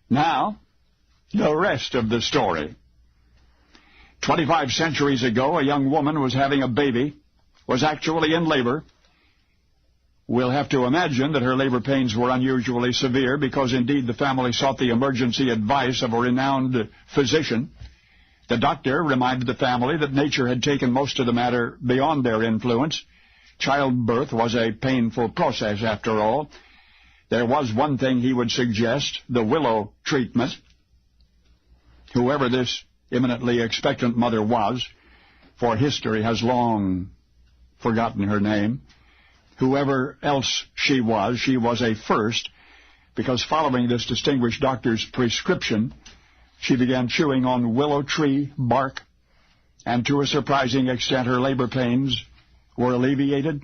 Now, the rest of the story. 25 centuries ago, a young woman was having a baby, was actually in labor. We'll have to imagine that her labor pains were unusually severe because, indeed, the family sought the emergency advice of a renowned physician. The doctor reminded the family that nature had taken most of the matter beyond their influence. Childbirth was a painful process, after all. There was one thing he would suggest, the willow treatment. Whoever this imminently expectant mother was, for history has long forgotten her name, whoever else she was a first, because following this distinguished doctor's prescription, she began chewing on willow tree bark, and to a surprising extent her labor pains were alleviated.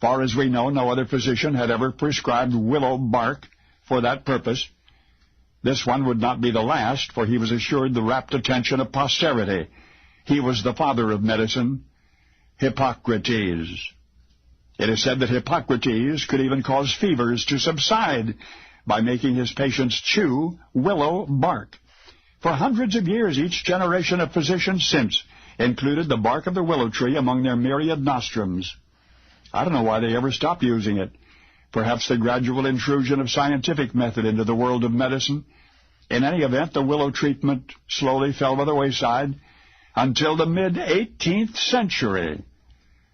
Far as we know, no other physician had ever prescribed willow bark for that purpose. This one would not be the last, for he was assured the rapt attention of posterity. He was the father of medicine, Hippocrates. It is said that Hippocrates could even cause fevers to subside by making his patients chew willow bark. For hundreds of years, each generation of physicians since included the bark of the willow tree among their myriad nostrums. I don't know why they ever stopped using it. Perhaps the gradual intrusion of scientific method into the world of medicine. In any event, the willow treatment slowly fell by the wayside until the mid-18th century.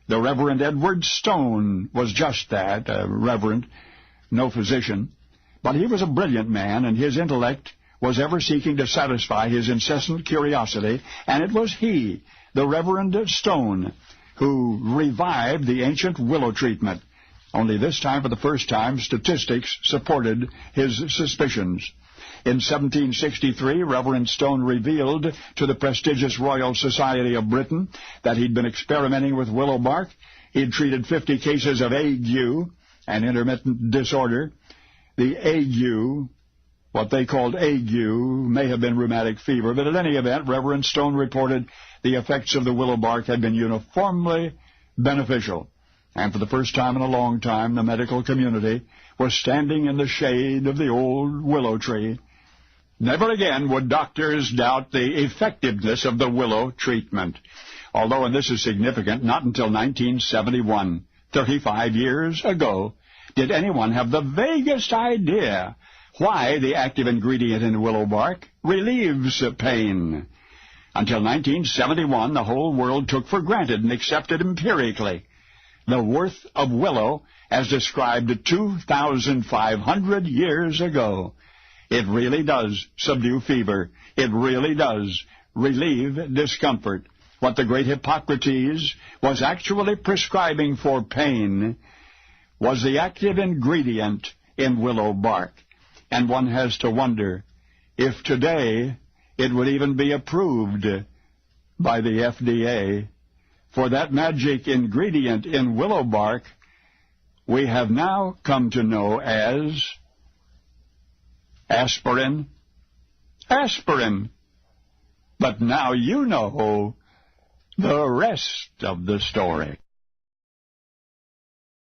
The Reverend Edward Stone was just that, a reverend, no physician. But he was a brilliant man, and his intellect was ever seeking to satisfy his incessant curiosity, and it was he, the Reverend Stone, who revived the ancient willow treatment. Only this time, for the first time, statistics supported his suspicions. In 1763, Reverend Stone revealed to the prestigious Royal Society of Britain that he'd been experimenting with willow bark. He'd treated 50 cases of ague, an intermittent disorder. The ague, what they called ague, may have been rheumatic fever, but at any event, Reverend Stone reported the effects of the willow bark had been uniformly beneficial. And for the first time in a long time, the medical community was standing in the shade of the old willow tree. Never again would doctors doubt the effectiveness of the willow treatment. Although, and this is significant, not until 1971, 35 years ago, did anyone have the vaguest idea why the active ingredient in willow bark relieves pain. Until 1971, the whole world took for granted and accepted empirically the worth of willow as described 2,500 years ago. It really does subdue fever. It really does relieve discomfort. What the great Hippocrates was actually prescribing for pain was the active ingredient in willow bark. And one has to wonder if today it would even be approved by the FDA. For that magic ingredient in willow bark we have now come to know as aspirin. Aspirin. But now you know the rest of the story.